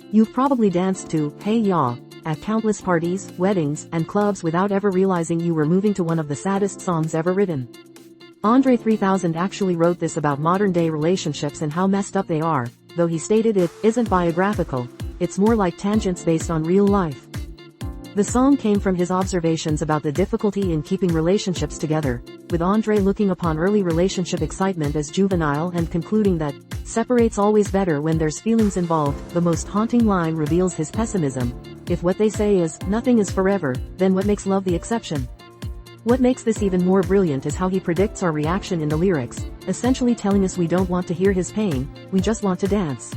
You've probably danced to Hey Ya at countless parties, weddings, and clubs without ever realizing you were moving to one of the saddest songs ever written. Andre 3000 actually wrote this about modern-day relationships and how messed up they are, though he stated it isn't biographical, it's more like tangents based on real life. The song came from his observations about the difficulty in keeping relationships together, with Andre looking upon early relationship excitement as juvenile and concluding that, separate's always better when there's feelings involved. The most haunting line reveals his pessimism. If what they say is, nothing is forever, then what makes love the exception? What makes this even more brilliant is how he predicts our reaction in the lyrics, essentially telling us we don't want to hear his pain, we just want to dance.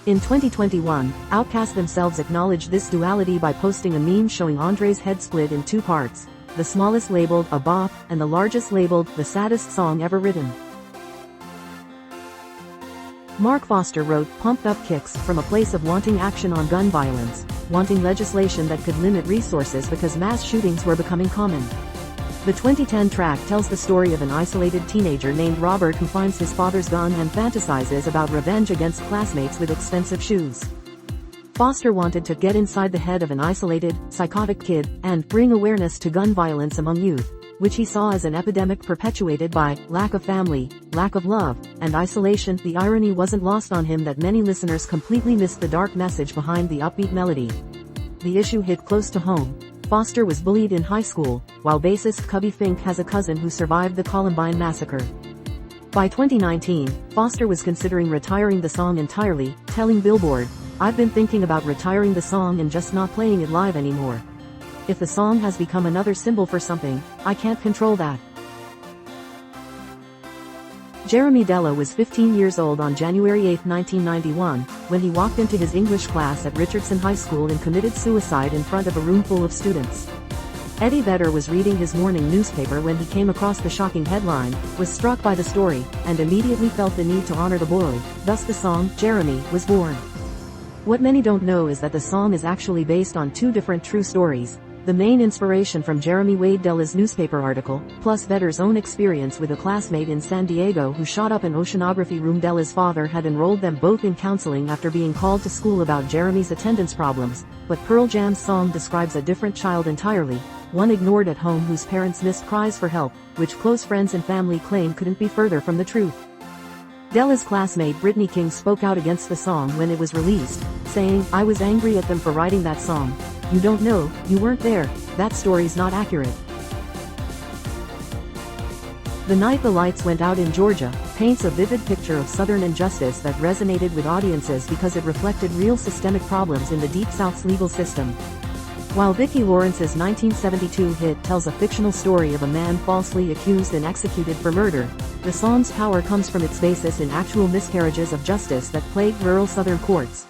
In 2021, Outkast themselves acknowledged this duality by posting a meme showing Andre's head split in two parts, the smallest labeled a bop, and the largest labeled the saddest song ever written. Mark Foster wrote Pumped Up Kicks from a place of wanting action on gun violence, wanting legislation that could limit resources because mass shootings were becoming common. The 2010 track tells the story of an isolated teenager named Robert who finds his father's gun and fantasizes about revenge against classmates with expensive shoes. Foster wanted to get inside the head of an isolated, psychotic kid, and bring awareness to gun violence among youth, which he saw as an epidemic perpetuated by lack of family, lack of love, and isolation. The irony wasn't lost on him that many listeners completely missed the dark message behind the upbeat melody. The issue hit close to home. Foster was bullied in high school, while bassist Cubby Fink has a cousin who survived the Columbine massacre. By 2019, Foster was considering retiring the song entirely, telling Billboard, "I've been thinking about retiring the song and just not playing it live anymore. If the song has become another symbol for something, I can't control that." Jeremy Della was 15 years old on January 8, 1991, when he walked into his English class at Richardson High School and committed suicide in front of a room full of students. Eddie Vedder was reading his morning newspaper when he came across the shocking headline, was struck by the story, and immediately felt the need to honor the boy. Thus the song, Jeremy, was born. What many don't know is that the song is actually based on two different true stories. The main inspiration from Jeremy Wade Della's newspaper article, plus Vedder's own experience with a classmate in San Diego who shot up an oceanography room. Della's father had enrolled them both in counseling after being called to school about Jeremy's attendance problems, but Pearl Jam's song describes a different child entirely, one ignored at home whose parents missed cries for help, which close friends and family claim couldn't be further from the truth. Della's classmate Brittany King spoke out against the song when it was released, saying, "I was angry at them for writing that song. You don't know, you weren't there, that story's not accurate." The Night the Lights Went Out in Georgia paints a vivid picture of Southern injustice that resonated with audiences because it reflected real systemic problems in the Deep South's legal system. While Vicki Lawrence's 1972 hit tells a fictional story of a man falsely accused and executed for murder, the song's power comes from its basis in actual miscarriages of justice that plagued rural Southern courts.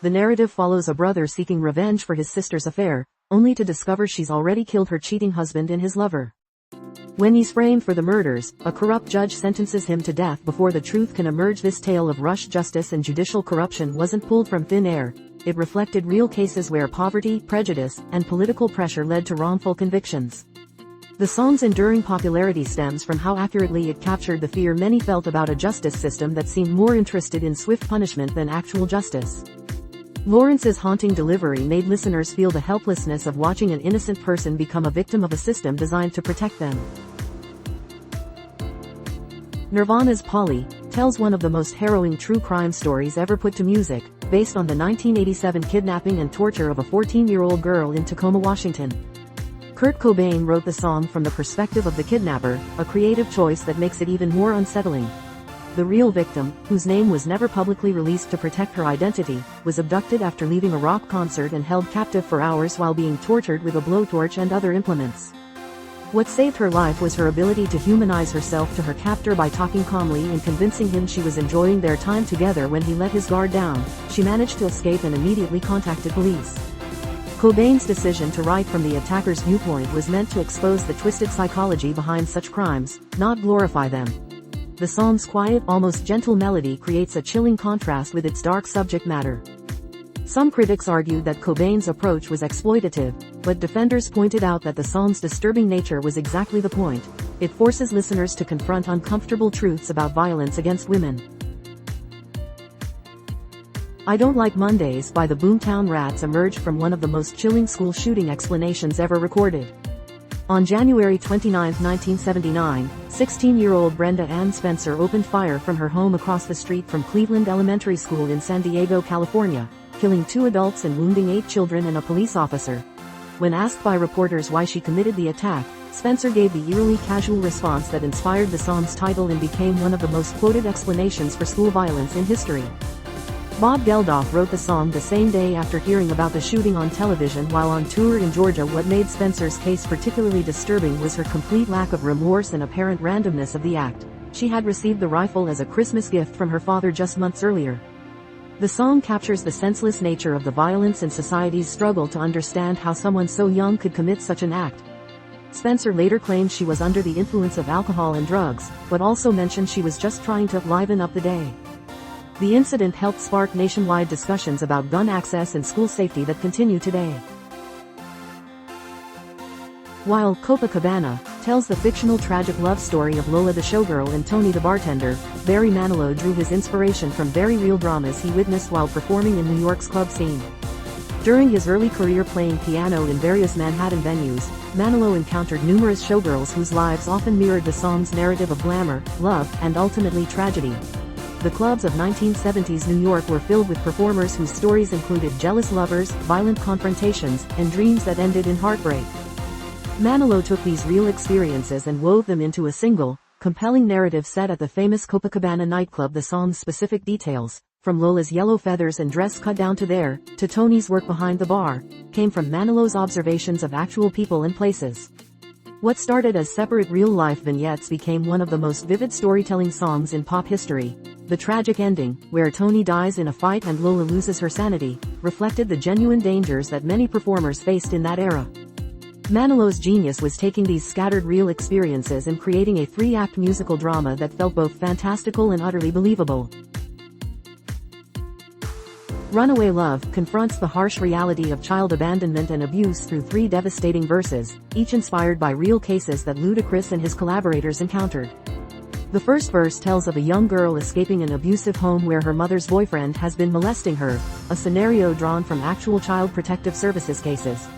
The narrative follows a brother seeking revenge for his sister's affair, only to discover she's already killed her cheating husband and his lover. When he's framed for the murders, a corrupt judge sentences him to death before the truth can emerge. This tale of rushed justice and judicial corruption wasn't pulled from thin air. It reflected real cases where poverty, prejudice, and political pressure led to wrongful convictions. The song's enduring popularity stems from how accurately it captured the fear many felt about a justice system that seemed more interested in swift punishment than actual justice. Lawrence's haunting delivery made listeners feel the helplessness of watching an innocent person become a victim of a system designed to protect them. Nirvana's Polly tells one of the most harrowing true crime stories ever put to music, based on the 1987 kidnapping and torture of a 14-year-old girl in Tacoma, Washington. Kurt Cobain wrote the song from the perspective of the kidnapper, a creative choice that makes it even more unsettling. The real victim, whose name was never publicly released to protect her identity, was abducted after leaving a rock concert and held captive for hours while being tortured with a blowtorch and other implements. What saved her life was her ability to humanize herself to her captor by talking calmly and convincing him she was enjoying their time together. When he let his guard down, she managed to escape and immediately contacted police. Cobain's decision to write from the attacker's viewpoint was meant to expose the twisted psychology behind such crimes, not glorify them. The song's quiet, almost gentle melody creates a chilling contrast with its dark subject matter. Some critics argued that Cobain's approach was exploitative, but defenders pointed out that the song's disturbing nature was exactly the point. It forces listeners to confront uncomfortable truths about violence against women. I Don't Like Mondays by the Boomtown Rats emerged from one of the most chilling school shooting explanations ever recorded. On January 29, 1979, 16-year-old Brenda Ann Spencer opened fire from her home across the street from Cleveland Elementary School in San Diego, California, killing 2 adults and wounding 8 children and a police officer. When asked by reporters why she committed the attack, Spencer gave the eerily casual response that inspired the song's title and became one of the most quoted explanations for school violence in history. Bob Geldof wrote the song the same day after hearing about the shooting on television while on tour in Georgia. What made Spencer's case particularly disturbing was her complete lack of remorse and apparent randomness of the act. She had received the rifle as a Christmas gift from her father just months earlier. The song captures the senseless nature of the violence and society's struggle to understand how someone so young could commit such an act. Spencer later claimed she was under the influence of alcohol and drugs, but also mentioned she was just trying to liven up the day. The incident helped spark nationwide discussions about gun access and school safety that continue today. While Copacabana tells the fictional tragic love story of Lola the showgirl and Tony the bartender, Barry Manilow drew his inspiration from very real dramas he witnessed while performing in New York's club scene. During his early career playing piano in various Manhattan venues, Manilow encountered numerous showgirls whose lives often mirrored the song's narrative of glamour, love, and ultimately tragedy. The clubs of 1970s New York were filled with performers whose stories included jealous lovers, violent confrontations, and dreams that ended in heartbreak. Manilow took these real experiences and wove them into a single, compelling narrative set at the famous Copacabana nightclub. The song's specific details, from Lola's yellow feathers and dress cut down to there, to Tony's work behind the bar, came from Manilow's observations of actual people and places. What started as separate real-life vignettes became one of the most vivid storytelling songs in pop history. The tragic ending, where Tony dies in a fight and Lola loses her sanity, reflected the genuine dangers that many performers faced in that era. Manilow's genius was taking these scattered real experiences and creating a 3-act musical drama that felt both fantastical and utterly believable. Runaway Love confronts the harsh reality of child abandonment and abuse through 3 devastating verses, each inspired by real cases that Ludacris and his collaborators encountered. The first verse tells of a young girl escaping an abusive home where her mother's boyfriend has been molesting her, a scenario drawn from actual Child Protective Services cases.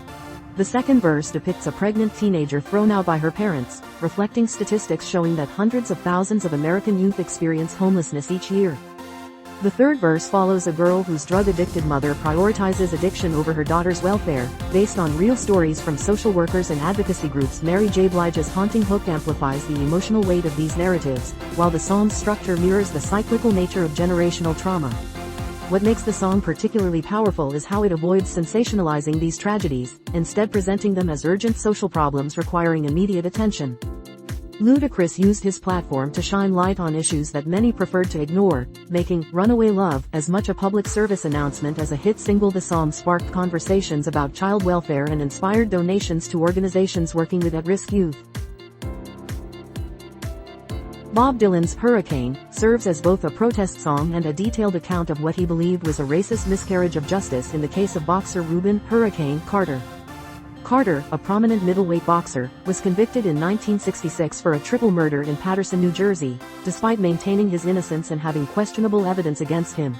The second verse depicts a pregnant teenager thrown out by her parents, reflecting statistics showing that hundreds of thousands of American youth experience homelessness each year. The third verse follows a girl whose drug-addicted mother prioritizes addiction over her daughter's welfare, based on real stories from social workers and advocacy groups. Mary J. Blige's haunting hook amplifies the emotional weight of these narratives, while the song's structure mirrors the cyclical nature of generational trauma. What makes the song particularly powerful is how it avoids sensationalizing these tragedies, instead presenting them as urgent social problems requiring immediate attention. Ludacris used his platform to shine light on issues that many preferred to ignore, making Runaway Love as much a public service announcement as a hit single. The song sparked conversations about child welfare and inspired donations to organizations working with at-risk youth. Bob Dylan's Hurricane serves as both a protest song and a detailed account of what he believed was a racist miscarriage of justice in the case of boxer Rubin "Hurricane" Carter. Carter, a prominent middleweight boxer, was convicted in 1966 for a triple murder in Paterson, New Jersey, despite maintaining his innocence and having questionable evidence against him.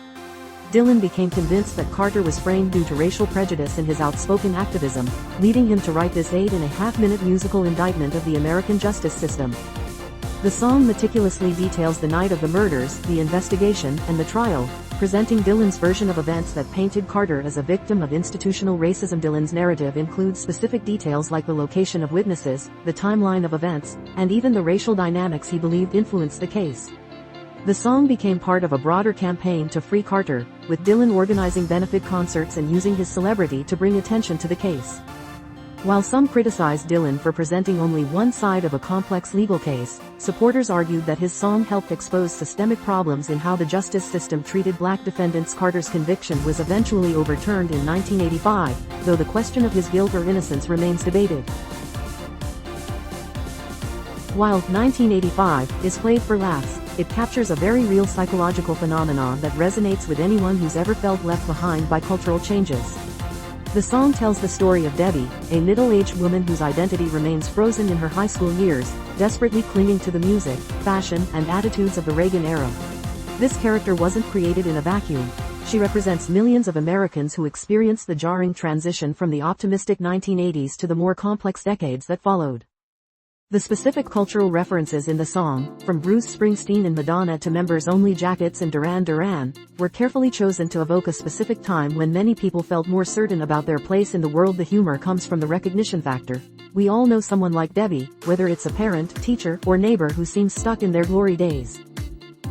Dylan became convinced that Carter was framed due to racial prejudice in his outspoken activism, leading him to write this 8.5-minute musical indictment of the American justice system. The song meticulously details the night of the murders, the investigation, and the trial, presenting Dylan's version of events that painted Carter as a victim of institutional racism. Dylan's narrative includes specific details like the location of witnesses, the timeline of events, and even the racial dynamics he believed influenced the case. The song became part of a broader campaign to free Carter, with Dylan organizing benefit concerts and using his celebrity to bring attention to the case. While some criticized Dylan for presenting only one side of a complex legal case, supporters argued that his song helped expose systemic problems in how the justice system treated black defendants. Carter's conviction was eventually overturned in 1985, though the question of his guilt or innocence remains debated. While 1985 is played for laughs, it captures a very real psychological phenomenon that resonates with anyone who's ever felt left behind by cultural changes. The song tells the story of Debbie, a middle-aged woman whose identity remains frozen in her high school years, desperately clinging to the music, fashion, and attitudes of the Reagan era. This character wasn't created in a vacuum. She represents millions of Americans who experienced the jarring transition from the optimistic 1980s to the more complex decades that followed. The specific cultural references in the song, from Bruce Springsteen and Madonna to members-only Jackets and Duran Duran, were carefully chosen to evoke a specific time when many people felt more certain about their place in the world. The humor comes from the recognition factor. We all know someone like Debbie, whether it's a parent, teacher, or neighbor who seems stuck in their glory days.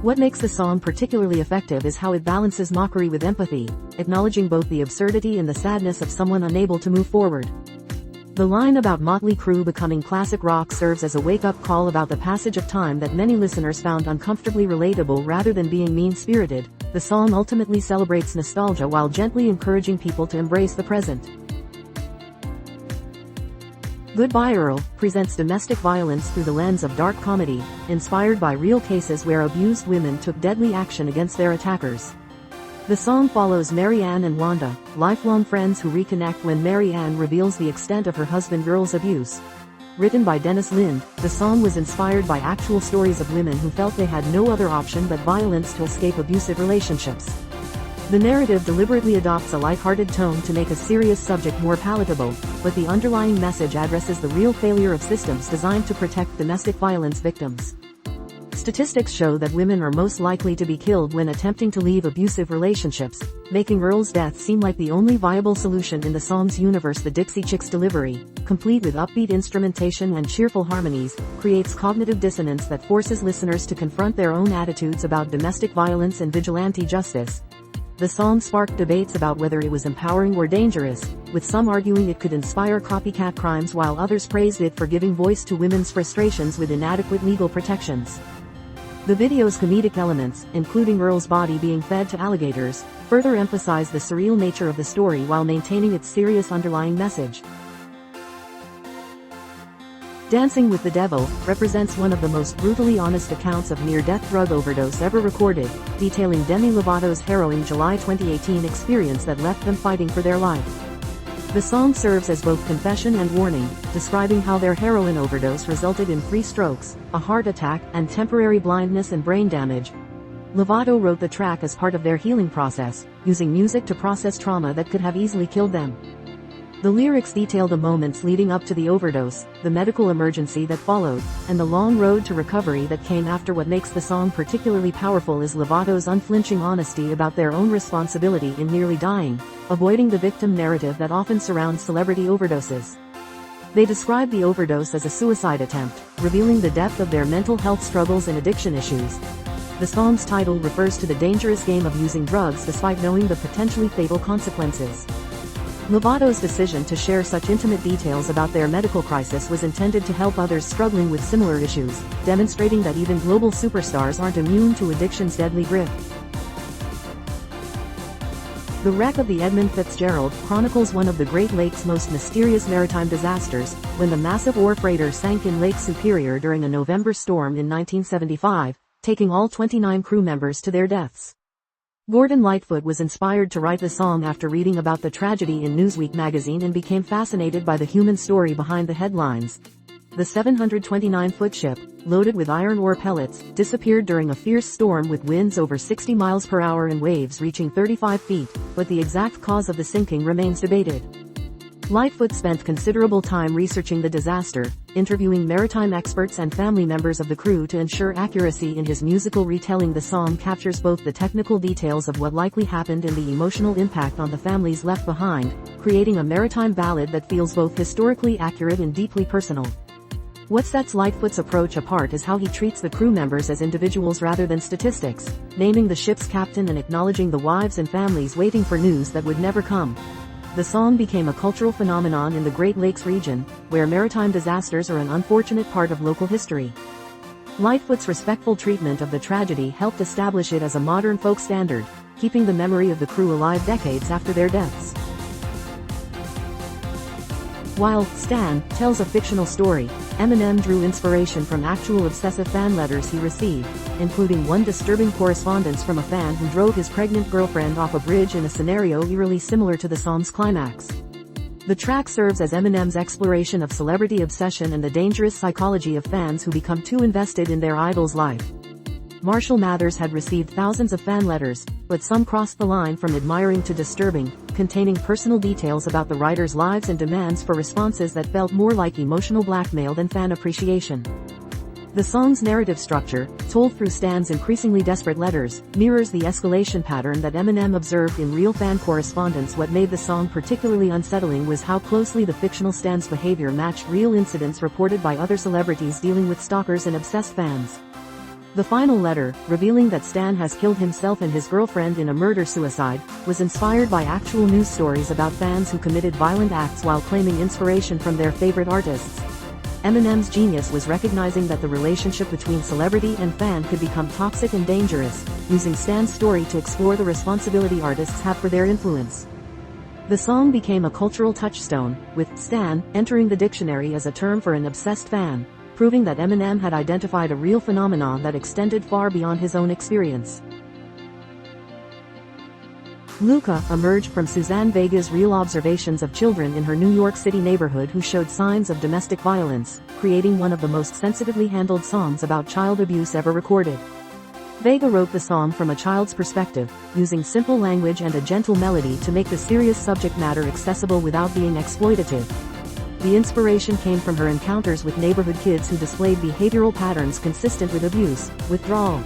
What makes the song particularly effective is how it balances mockery with empathy, acknowledging both the absurdity and the sadness of someone unable to move forward. The line about Motley Crue becoming classic rock serves as a wake-up call about the passage of time that many listeners found uncomfortably relatable rather than being mean-spirited. The song ultimately celebrates nostalgia while gently encouraging people to embrace the present. Goodbye Earl presents domestic violence through the lens of dark comedy, inspired by real cases where abused women took deadly action against their attackers. The song follows Mary Ann and Wanda, lifelong friends who reconnect when Mary Ann reveals the extent of her husband Earl's abuse. Written by Dennis Lind, the song was inspired by actual stories of women who felt they had no other option but violence to escape abusive relationships. The narrative deliberately adopts a lighthearted tone to make a serious subject more palatable, but the underlying message addresses the real failure of systems designed to protect domestic violence victims. Statistics show that women are most likely to be killed when attempting to leave abusive relationships, making Earl's death seem like the only viable solution in the song's universe. The Dixie Chicks delivery, complete with upbeat instrumentation and cheerful harmonies, creates cognitive dissonance that forces listeners to confront their own attitudes about domestic violence and vigilante justice. The song sparked debates about whether it was empowering or dangerous, with some arguing it could inspire copycat crimes while others praised it for giving voice to women's frustrations with inadequate legal protections. The video's comedic elements, including Earl's body being fed to alligators, further emphasize the surreal nature of the story while maintaining its serious underlying message. Dancing with the Devil represents one of the most brutally honest accounts of near-death drug overdose ever recorded, detailing Demi Lovato's harrowing July 2018 experience that left them fighting for their life. The song serves as both confession and warning, describing how their heroin overdose resulted in 3 strokes, a heart attack, and temporary blindness and brain damage. Lovato wrote the track as part of their healing process, using music to process trauma that could have easily killed them. The lyrics detail the moments leading up to the overdose, the medical emergency that followed, and the long road to recovery that came after. What makes the song particularly powerful is Lovato's unflinching honesty about their own responsibility in nearly dying, avoiding the victim narrative that often surrounds celebrity overdoses. They describe the overdose as a suicide attempt, revealing the depth of their mental health struggles and addiction issues. The song's title refers to the dangerous game of using drugs despite knowing the potentially fatal consequences. Lovato's decision to share such intimate details about their medical crisis was intended to help others struggling with similar issues, demonstrating that even global superstars aren't immune to addiction's deadly grip. The wreck of the Edmund Fitzgerald chronicles one of the Great Lakes' most mysterious maritime disasters, when the massive ore freighter sank in Lake Superior during a November storm in 1975, taking all 29 crew members to their deaths. Gordon Lightfoot was inspired to write the song after reading about the tragedy in Newsweek magazine and became fascinated by the human story behind the headlines. The 729-foot ship, loaded with iron ore pellets, disappeared during a fierce storm with winds over 60 miles per hour and waves reaching 35 feet, but the exact cause of the sinking remains debated. Lightfoot spent considerable time researching the disaster, interviewing maritime experts and family members of the crew to ensure accuracy in his musical retelling. The song captures both the technical details of what likely happened and the emotional impact on the families left behind, creating a maritime ballad that feels both historically accurate and deeply personal. What sets Lightfoot's approach apart is how he treats the crew members as individuals rather than statistics, naming the ship's captain and acknowledging the wives and families waiting for news that would never come. The song became a cultural phenomenon in the Great Lakes region, where maritime disasters are an unfortunate part of local history. Lightfoot's respectful treatment of the tragedy helped establish it as a modern folk standard, keeping the memory of the crew alive decades after their deaths. While Stan tells a fictional story, Eminem drew inspiration from actual obsessive fan letters he received, including one disturbing correspondence from a fan who drove his pregnant girlfriend off a bridge in a scenario eerily similar to the song's climax. The track serves as Eminem's exploration of celebrity obsession and the dangerous psychology of fans who become too invested in their idol's life. Marshall Mathers had received thousands of fan letters, but some crossed the line from admiring to disturbing, containing personal details about the writers' lives and demands for responses that felt more like emotional blackmail than fan appreciation. The song's narrative structure, told through Stan's increasingly desperate letters, mirrors the escalation pattern that Eminem observed in real fan correspondence. What made the song particularly unsettling was how closely the fictional Stan's behavior matched real incidents reported by other celebrities dealing with stalkers and obsessed fans. The final letter, revealing that Stan has killed himself and his girlfriend in a murder-suicide, was inspired by actual news stories about fans who committed violent acts while claiming inspiration from their favorite artists. Eminem's genius was recognizing that the relationship between celebrity and fan could become toxic and dangerous, using Stan's story to explore the responsibility artists have for their influence. The song became a cultural touchstone, with "Stan" entering the dictionary as a term for an obsessed fan, proving that Eminem had identified a real phenomenon that extended far beyond his own experience. Luka emerged from Suzanne Vega's real observations of children in her New York City neighborhood who showed signs of domestic violence, creating one of the most sensitively handled songs about child abuse ever recorded. Vega wrote the song from a child's perspective, using simple language and a gentle melody to make the serious subject matter accessible without being exploitative. The inspiration came from her encounters with neighborhood kids who displayed behavioral patterns consistent with abuse, withdrawal,